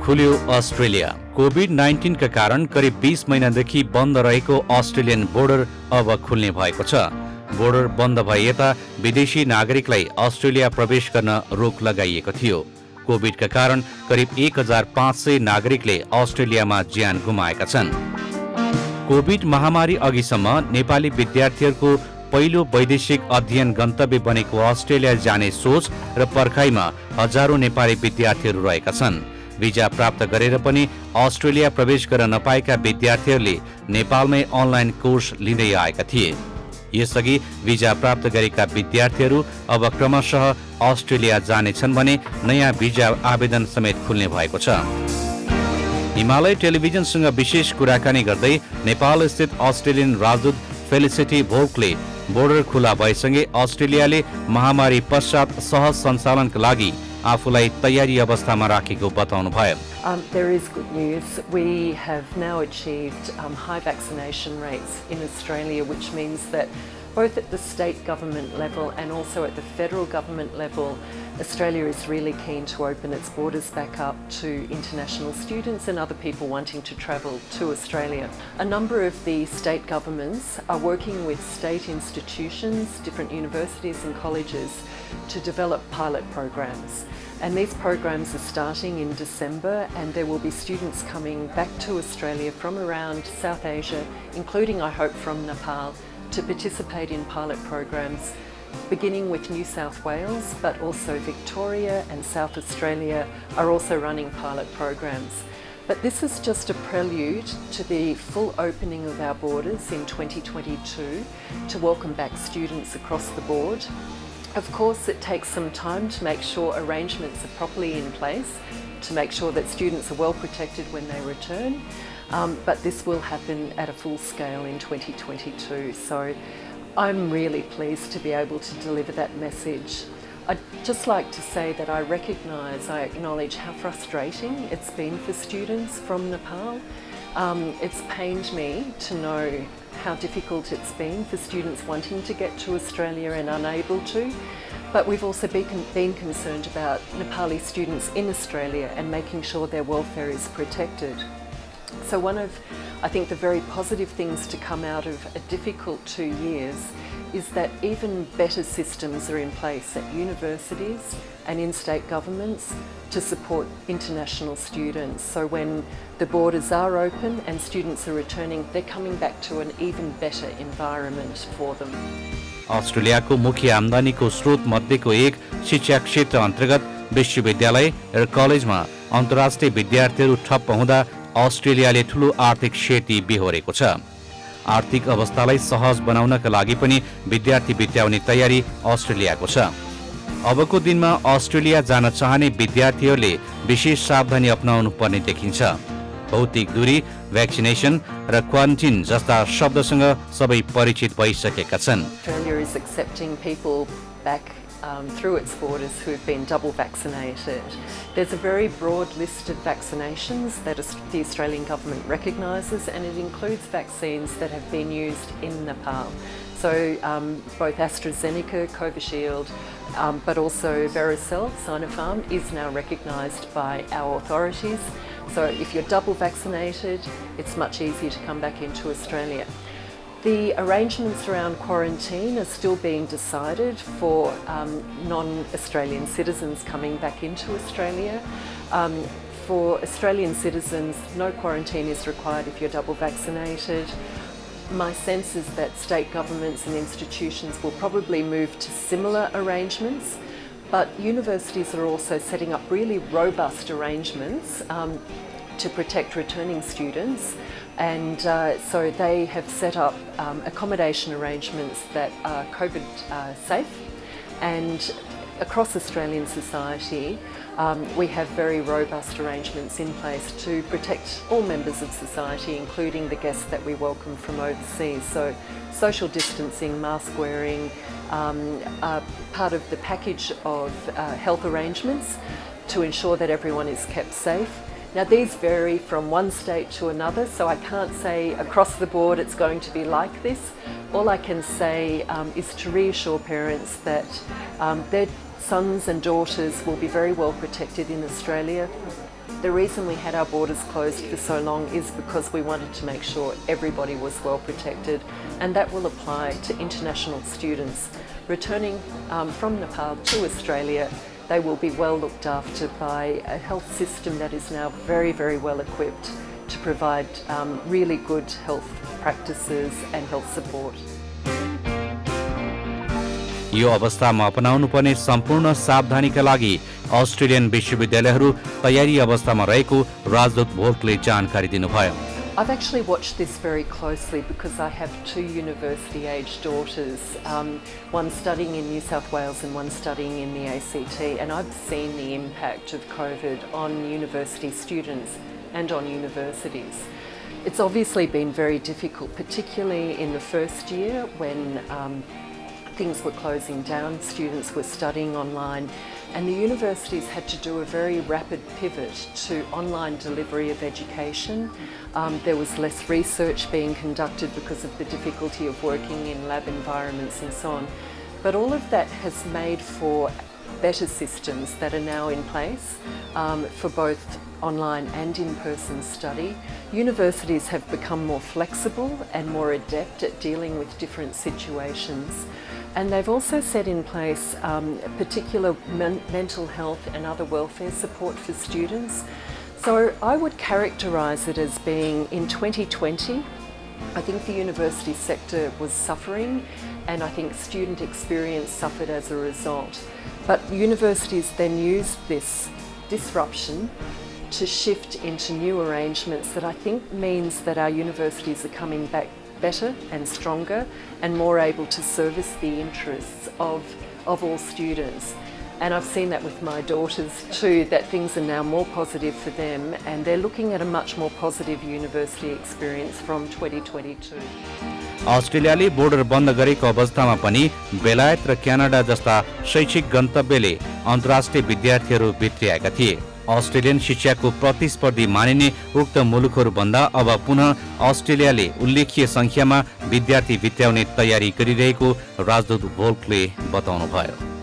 खुल्यो Australia. COVID-19 का कारण करिब 20 महिनादेखि बन्द रहेको अस्ट्रेलियन बोर्डर अब खुल्ने भएको छ। बोर्डर बन्द भए यता विदेशी नागरिकलाई अस्ट्रेलिया प्रवेश गर्न रोक लगाइएको थियो। कोभिडका कारण करिब 1500 नागरिकले अस्ट्रेलियामा ज्यान गुमाएका छन्। कोभिड महामारी अघिसम्म नेपाली विद्यार्थीहरूको पहिलो वैदेशिक अध्ययन गन्तव्य बनेको अस्ट्रेलिया जाने सोच र पर्खाइमा हजारौं नेपाली विद्यार्थीहरू रहेका छन्। भिजा प्राप्त गरेर पनि अस्ट्रेलिया प्रवेश गर्न नपाएका विद्यार्थीहरूले नेपालमै अनलाइन कोर्स लिँदै आएका थिए। यसअघि भिजा प्राप्त गरेका विद्यार्थीहरू अब क्रमशः अस्ट्रेलिया जानेछन् भने नयाँ भिजा आवेदन समेत खुल्ने भएको छ। हिमालय टेलिभिजनसँग विशेष कुराकानी गर्दै नेपाल स्थित अस्ट्रेलियन राजदूत फेलिसिटी भोल्कले बोर्डर खुला भएसँगै अस्ट्रेलियाले महामारी पश्चात सहज सञ्चालनका लागि आफूलाई तयारी अवस्थामा राखेको बताउनुभयो। There is good news. We have now achieved high vaccination rates in Australia, which means that both at the state government level and also at the federal government level, Australia is really keen to open its borders back up to international students and other people wanting to travel to Australia. A number of the state governments are working with state institutions, different universities and colleges to develop pilot programs. And these programs are starting in December, and there will be students coming back to Australia from around South Asia, including, I hope, from Nepal, to participate in pilot programs, beginning with New South Wales, but also Victoria and South Australia are also running pilot programs. But this is just a prelude to the full opening of our borders in 2022 to welcome back students across the board. Of course, it takes some time to make sure arrangements are properly in place, to make sure that students are well protected when they return, but this will happen at a full scale in 2022. So I'm really pleased to be able to deliver that message. I'd just like to say that I acknowledge how frustrating it's been for students from Nepal. It's pained me to know how difficult it's been for students wanting to get to Australia and unable to, but we've also been concerned about Nepali students in Australia and making sure their welfare is protected. So one of, I think, the very positive things to come out of a difficult 2 years is that even better systems are in place at universities and in state governments to support international students. So when the borders are open and students are returning, they're coming back to an even better environment for them. अस्ट्रेलियाको मुख्य आम्दानीको स्रोत मध्येको एक शिक्षा क्षेत्र अन्तर्गत विश्वविद्यालय र कलेजमा अन्तर्राष्ट्रिय विद्यार्थीहरू ठप्प हुँदा अस्ट्रेलियाले ठूलो आर्थिक क्षति बेहोरेको छ। आर्थिक अवस्थालाई सहज बनाउनका लागि पनि विद्यार्थी बित्याउने तयारी अस्ट्रेलियाको छ। अबको दिनमा अस्ट्रेलिया जान चाहने विद्यार्थीहरूले विशेष सावधानी अपनाउनु पर्ने देखिन्छ। भौतिक दूरी, भ्याक्सिनेसन र क्वारेन्टाइन जस्ता शब्दसँग सबै परिचित भइसकेका छन्। Australia is accepting people back through its borders who have been double vaccinated. There's a very broad list of vaccinations that the Australian government recognises, and it includes vaccines that have been used in Nepal. So both AstraZeneca, Covishield, but also Vericell, Sinopharm, is now recognised by our authorities. So if you're double vaccinated, it's much easier to come back into Australia. The arrangements around quarantine are still being decided for non-Australian citizens coming back into Australia. For Australian citizens, no quarantine is required if you're double vaccinated. My sense is that state governments and institutions will probably move to similar arrangements, but universities are also setting up really robust arrangements to protect returning students. And so they have set up accommodation arrangements that are COVID safe, and across Australian society we have very robust arrangements in place to protect all members of society, including the guests that we welcome from overseas. So social distancing, mask wearing are part of the package of health arrangements to ensure that everyone is kept safe. Now these vary from one state to another, so I can't say across the board it's going to be like this. All I can say is to reassure parents that they're sons and daughters will be very well protected in Australia. The reason we had our borders closed for so long is because we wanted to make sure everybody was well protected, and that will apply to international students. Returning from Nepal to Australia, they will be well looked after by a health system that is now very, very well equipped to provide really good health practices and health support. यो अवस्थामा अपनाउनुपर्ने सम्पूर्ण सावधानीका लागि Australian विश्वविद्यालयहरू तयारी अवस्थामा रहेको राजदूत भोल्कले जानकारी दिनुभयो। I've actually watched this very closely because I have two university-aged daughters, one studying in New South Wales and one studying in the ACT, and I've seen the impact of COVID on university students and on universities. It's obviously been very difficult, particularly in the first year when things were closing down, students were studying online, and the universities had to do a very rapid pivot to online delivery of education. There was less research being conducted because of the difficulty of working in lab environments and so on. But all of that has made for better systems that are now in place for both online and in-person study. Universities have become more flexible and more adept at dealing with different situations. And they've also set in place particular mental health and other welfare support for students. So I would characterise it as being, in 2020, I think the university sector was suffering, and I think student experience suffered as a result. But universities then used this disruption to shift into new arrangements that I think means that our universities are coming back better and stronger and more able to service the interests of all students. And I've seen that with my daughters too, that things are now more positive for them, and they're looking at a much more positive university experience from 2022. अस्ट्रेलियाले border बन्द गरेको अवस्थामा पनि बेलायत र Canada जस्ता शैक्षिक गन्तव्यले अन्तर्राष्ट्रिय विद्यार्थीहरू भित्र्याएका थिए। अस्ट्रेलियन शिक्षाको प्रतिस्पर्धी मानिने उक्त मुलुकहरूभन्दा अब पुनः अस्ट्रेलियाले उल्लेख्य संख्यामा विद्यार्थी भित्र्याउने तयारी गरिरहेको राजदूत भोल्कले बताउनुभयो।